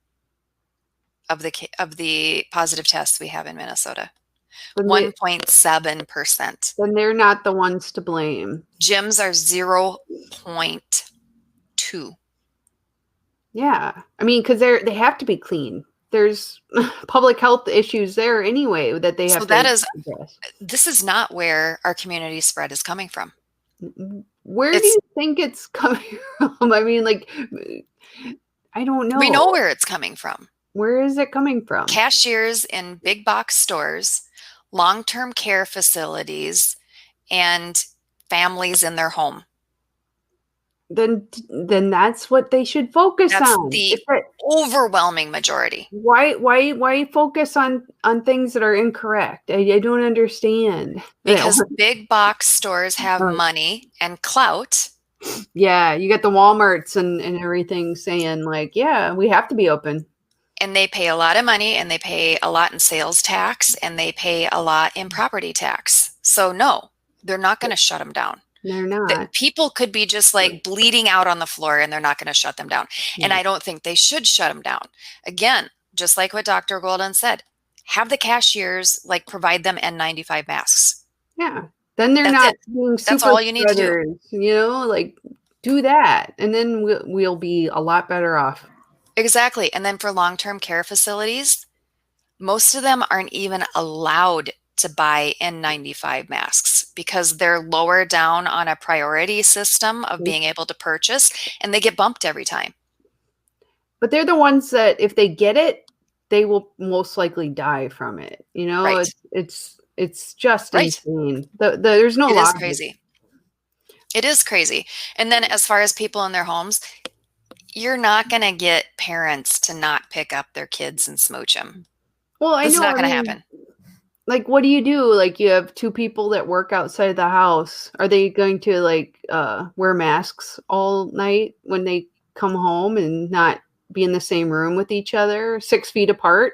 of the positive tests we have in Minnesota. 1.7%. Then they're not the ones to blame. Gyms are 0.2. Yeah. I mean, because they have to be clean. There's public health issues there anyway that they have to address. This is not where our community spread is coming from. Where do you think it's coming from? I mean, like, I don't know. We know where it's coming from. Where is it coming from? Cashiers in big box stores, long-term care facilities, and families in their home. Then that's what they should focus on. The overwhelming majority. Why focus on things that are incorrect? I don't understand. Because big box stores have money and clout. Yeah, you get the Walmarts and everything saying like, yeah, we have to be open. And they pay a lot of money, and they pay a lot in sales tax, and they pay a lot in property tax. So no, they're not going to shut them down. They're not. People could be just like bleeding out on the floor, and they're not going to shut them down. Yeah. And I don't think they should shut them down. Again, just like what Dr. Golden said, have the cashiers like provide them N95 masks. Yeah. Then they're not being super. That's all you need to do. You know, like do that, and then we'll be a lot better off. Exactly. And then for long-term care facilities, most of them aren't even allowed to buy N95 masks because they're lower down on a priority system of being able to purchase, and they get bumped every time. But they're the ones that if they get it, they will most likely die from it. You know, right. it's It's just Right. insane. There's no It is logic. crazy. It is crazy. And then as far as people in their homes, you're not going to get parents to not pick up their kids and smooch them. Well, I know. It's not going to happen. Like, what do? Like, you have two people that work outside the house. Are they going to like wear masks all night when they come home and not be in the same room with each other, 6 feet apart?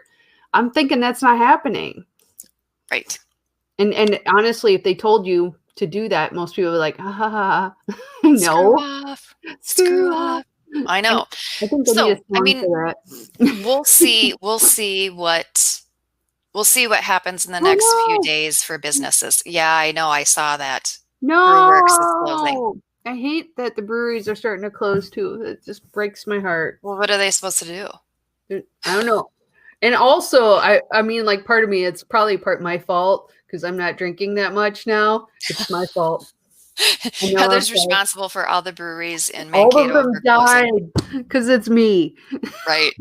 I'm thinking that's not happening. Right. And honestly, if they told you to do that, most people would be like, ha ha ha. No. Screw off. Screw off. I know. I think So, I mean, for that. we'll see what happens in the next few days for businesses. Yeah, I know. I saw that. Brewworks is closing. I hate that the breweries are starting to close too. It just breaks my heart. Well, what are they supposed to do? I don't know. And also, I mean, like, part of me, it's probably my fault because I'm not drinking that much now. It's my fault. Heather's responsible for all the breweries in Mankato. All of them died because it's me. Right.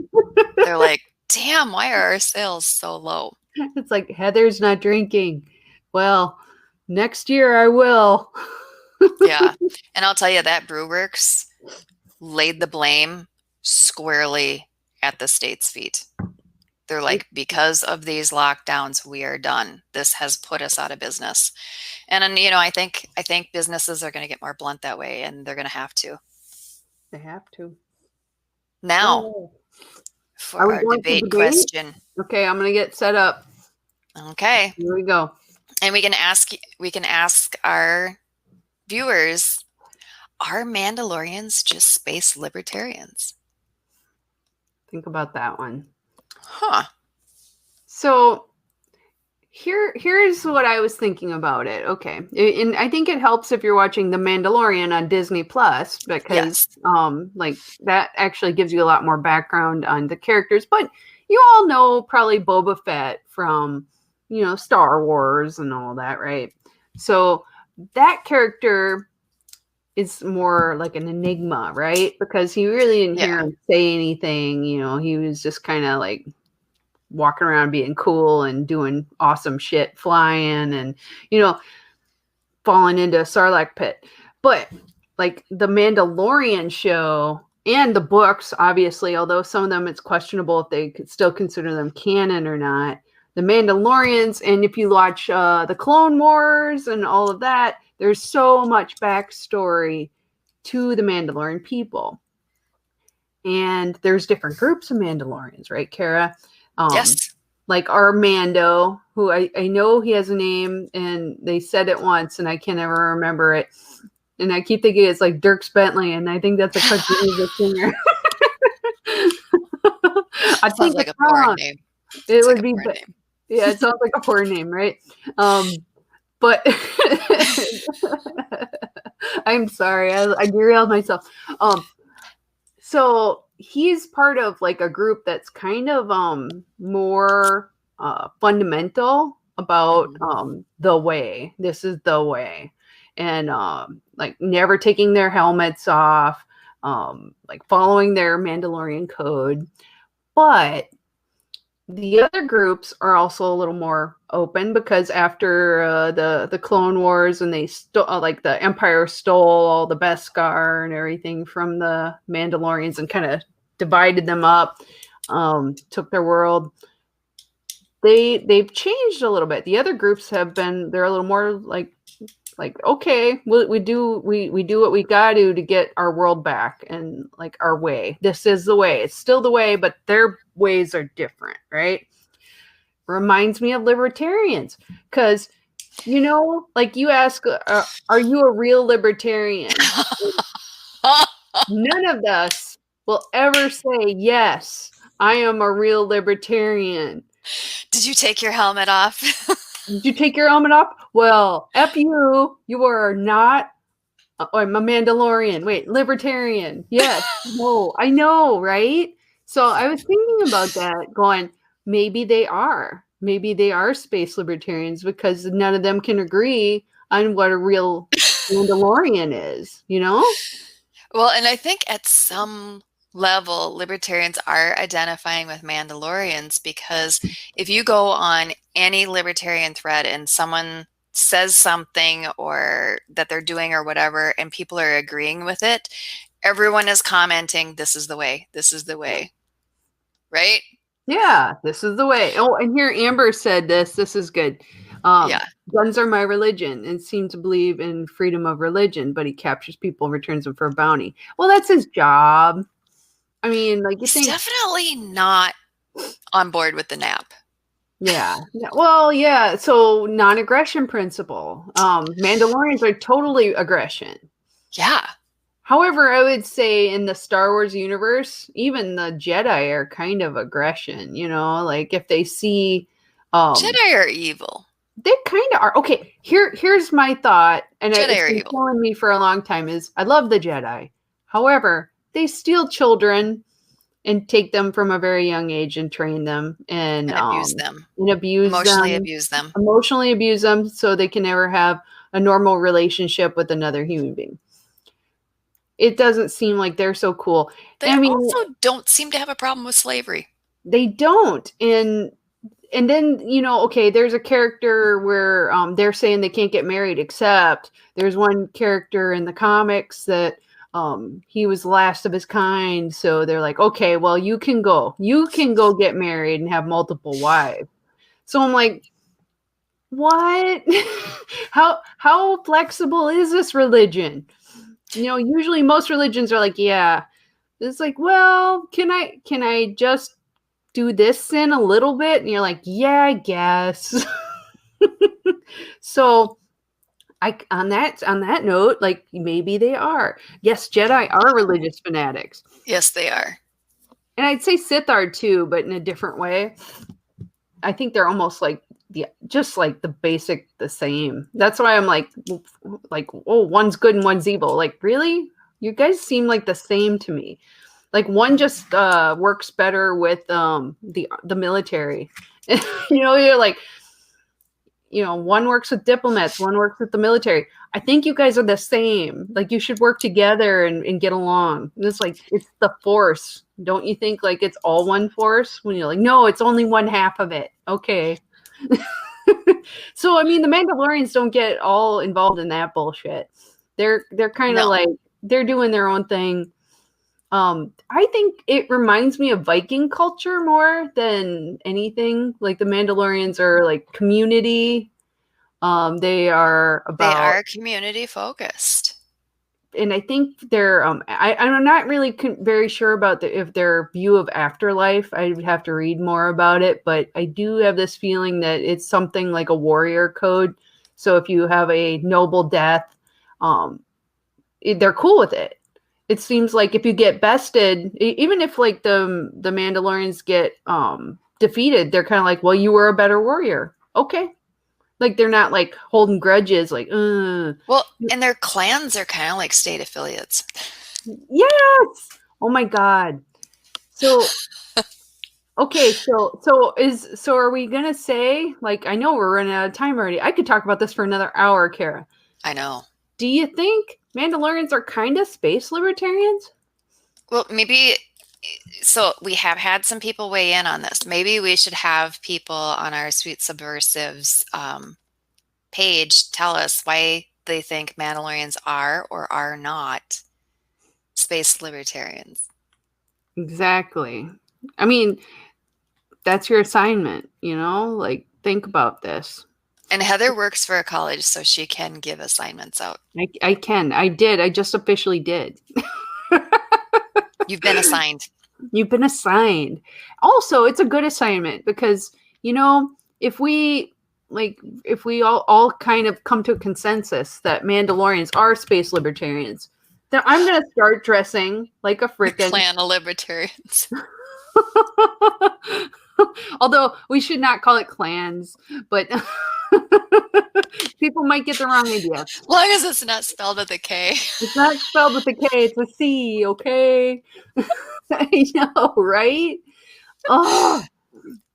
They're like, damn, why are our sales so low? It's like, Heather's not drinking. Well, next year I will. Yeah. And I'll tell you that Brewworks laid the blame squarely at the state's feet. They're like, because of these lockdowns, we are done. This has put us out of business. And I think businesses are going to get more blunt that way, and they're going to have to. They have to. Now, for our debate question. Okay, I'm going to get set up. Okay. Here we go. And we can ask our viewers, are Mandalorians just space libertarians? Think about that one. Huh. So here's what I was thinking about it. Okay. And I think it helps if you're watching The Mandalorian on Disney Plus, because like, that actually gives you a lot more background on the characters. But you all know probably Boba Fett from, Star Wars and all that, right? So that character is more like an enigma, right? Because he really didn't hear him say anything. He was just kind of like walking around being cool and doing awesome shit, flying and, falling into a Sarlacc pit. But like the Mandalorian show and the books, obviously, although some of them it's questionable if they could still consider them canon or not. The Mandalorians, and if you watch the Clone Wars and all of that, there's so much backstory to the Mandalorian people. And there's different groups of Mandalorians, right, Kara? Yes. Like our Mando, who I know he has a name, and they said it once, and I can never remember it. And I keep thinking it's like Dierks Bentley, and I think that's a country music singer. I think like a porn name. It would be, yeah, it sounds like a porn name, right? But I'm sorry, I derailed myself. So he's part of like a group that's kind of more fundamental about the way. This is the way. And like never taking their helmets off, like following their Mandalorian code. But the other groups are also a little more open, because after the Clone Wars, and they like the Empire stole all the Beskar and everything from the Mandalorians and kind of divided them up, took their world. They've changed a little bit. The other groups they're a little more like okay, we do what we gotta to get our world back, and like our way. This is the way. It's still the way, but their ways are different, right? Reminds me of libertarians, because like you ask, are you a real libertarian? None of us will ever say, yes, I am a real libertarian. Did you take your helmet off? Did you take your helmet off? Well, F you. You are not. I'm a Mandalorian. Wait, libertarian. Yes. No, I know, right? So I was thinking about that, going, maybe they are. Maybe they are space libertarians, because none of them can agree on what a real Mandalorian is, Well, and I think at some level, libertarians are identifying with Mandalorians, because if you go on any libertarian thread and someone says something or that they're doing or whatever, and people are agreeing with it, everyone is commenting, this is the way, this is the way, right? Yeah, this is the way. Oh, and here Amber said this. This is good. Yeah. Guns are my religion and seem to believe in freedom of religion, but he captures people and returns them for a bounty. Well, that's his job. I mean, like, you He's think. definitely not on board with the nap. Yeah. Well, yeah. So non-aggression principle. Mandalorians are totally aggression. Yeah. However, I would say in the Star Wars universe, even the Jedi are kind of aggression, like if they see Jedi are evil. They kind of are. Okay, here's my thought, and Jedi it's are been evil. telling me for a long time, is I love the Jedi. However, they steal children and take them from a very young age and train them and abuse them. And Emotionally abuse them. Emotionally abuse them so they can never have a normal relationship with another human being. It doesn't seem like they're so cool. They also don't seem to have a problem with slavery. They don't. And then, okay, there's a character where they're saying they can't get married, except there's one character in the comics that he was the last of his kind. So they're like, okay, well, you can go get married and have multiple wives. So I'm like, what? How flexible is this religion? Usually most religions are like, yeah. It's like, well, can I just do this sin a little bit? And you're like, yeah, I guess. So on that note, like, maybe they are. Yes, Jedi are religious fanatics. Yes, they are. And I'd say Sith are too, but in a different way. I think they're almost like just like the same. That's why I'm like, oh, one's good and one's evil. Like, really? You guys seem like the same to me. Like, one just works better with the military. You're like, one works with diplomats, one works with the military. I think you guys are the same. Like, you should work together and get along. And it's like, it's the force. Don't you think like it's all one force? When you're like, no, it's only one half of it. Okay. So, I mean, the Mandalorians don't get all involved in that bullshit. They're kind of like, they're doing their own thing. I think it reminds me of Viking culture more than anything. Like, the Mandalorians are like community. They are community focused. And I think they're, I'm not really very sure about if their view of afterlife. I would have to read more about it, but I do have this feeling that it's something like a warrior code. So if you have a noble death, they're cool with it. It seems like if you get bested, even if like the Mandalorians get defeated, they're kind of like, well, you were a better warrior. Okay. Like, they're not like holding grudges, like, Well, and their clans are kind of like state affiliates. Yes. Oh my God. So, okay. So are we going to say, like, I know we're running out of time already. I could talk about this for another hour, Kara. I know. Do you think Mandalorians are kind of space libertarians? Well, maybe. So we have had some people weigh in on this. Maybe we should have people on our Sweet Subversives page tell us why they think Mandalorians are or are not space libertarians. Exactly. I mean, that's your assignment, like, think about this. And Heather works for a college, so she can give assignments out. I can. I did. I just officially did. You've been assigned. You've been assigned. Also, it's a good assignment because, if we all kind of come to a consensus that Mandalorians are space libertarians, then I'm going to start dressing like a freaking clan of libertarians. Although we should not call it clans, but people might get the wrong idea. As long as it's not spelled with a K. It's not spelled with a K, it's a C, okay? I know, right? Oh,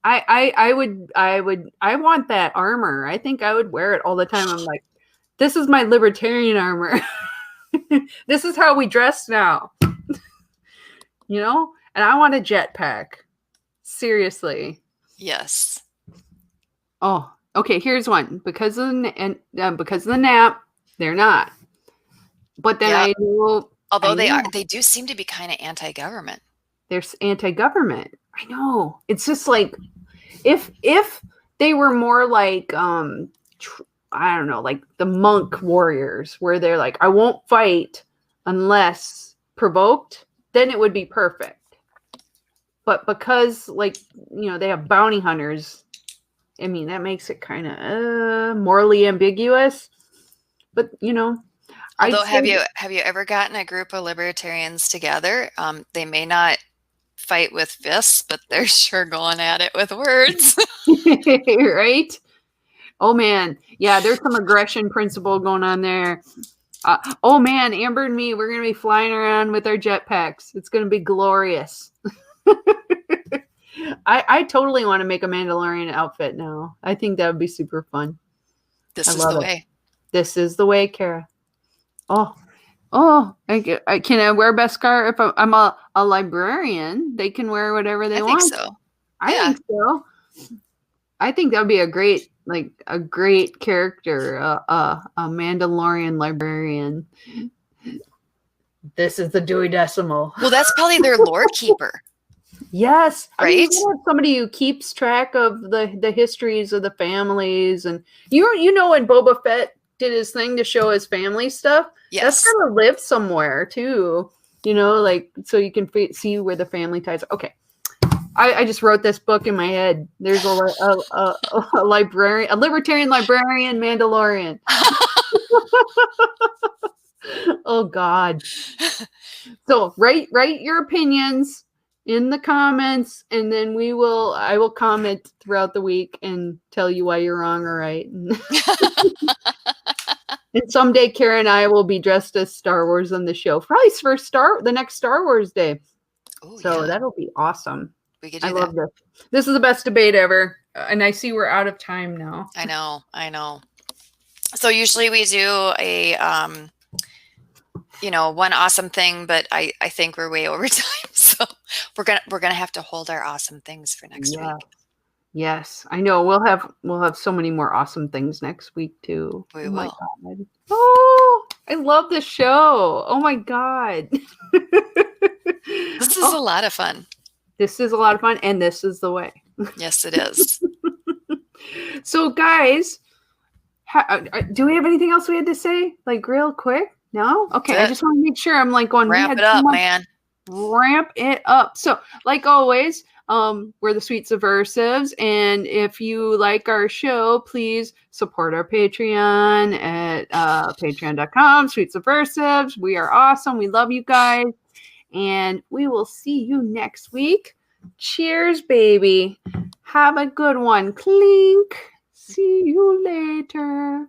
I want that armor. I think I would wear it all the time. I'm like, this is my libertarian armor. This is how we dress now. you know? And I want a jetpack. Seriously. Yes. Oh, okay. Here's one. Because of the nap, they're not. But then Yep. I know. Although they do seem to be kind of anti-government. They're anti-government. I know. It's just like if they were more like I don't know, like the monk warriors, where they're like, I won't fight unless provoked, then it would be perfect. But because, like, you know, they have bounty hunters, I mean, that makes it kind of morally ambiguous. But, you know, although have you ever gotten a group of libertarians together? They may not fight with fists, but they're sure going at it with words. Right? Oh man, yeah, there's some aggression principle going on there. Oh man, Amber and me, we're gonna be flying around with our jetpacks. It's gonna be glorious. I totally want to make a Mandalorian outfit now. I think that would be super fun. This is the way. This is the way, Kara. Oh, can I wear Beskar if I'm a librarian? They can wear whatever they want. I think so. I think that would be a great character, a Mandalorian librarian. This is the Dewey Decimal. Well, that's probably their lore keeper. Yes, right. I mean, you have somebody who keeps track of the histories of the families, and you know when Boba Fett did his thing to show his family stuff. Yes, that's gonna live somewhere too. You know, like so you can see where the family ties. Okay. I just wrote this book in my head. There's a librarian, a libertarian librarian Mandalorian. Oh God. So write your opinions in the comments, and then I will comment throughout the week and tell you why you're wrong or right. And someday Kara and I will be dressed as Star Wars on the show. Probably for the next Star Wars Day. Ooh, so yeah. That'll be awesome. We could do I love this. This is the best debate ever. And I see we're out of time now. I know. So usually we do a, one awesome thing, but I think we're way over time. So we're gonna have to hold our awesome things for next week. Yes, I know. We'll have so many more awesome things next week too. We will. God. Oh, I love this show. Oh my God. This is a lot of fun. This is a lot of fun, and this is the way. Yes, it is. So, guys, do we have anything else we had to say? Like, real quick? No? Okay, I just want to make sure. I'm like going, wrap it up, man. Ramp it up. So, like always, we're the Sweet Subversives, and if you like our show, please support our Patreon at patreon.com, Sweet Subversives. We are awesome. We love you guys. And we will see you next week. Cheers, baby. Have a good one. Clink. See you later.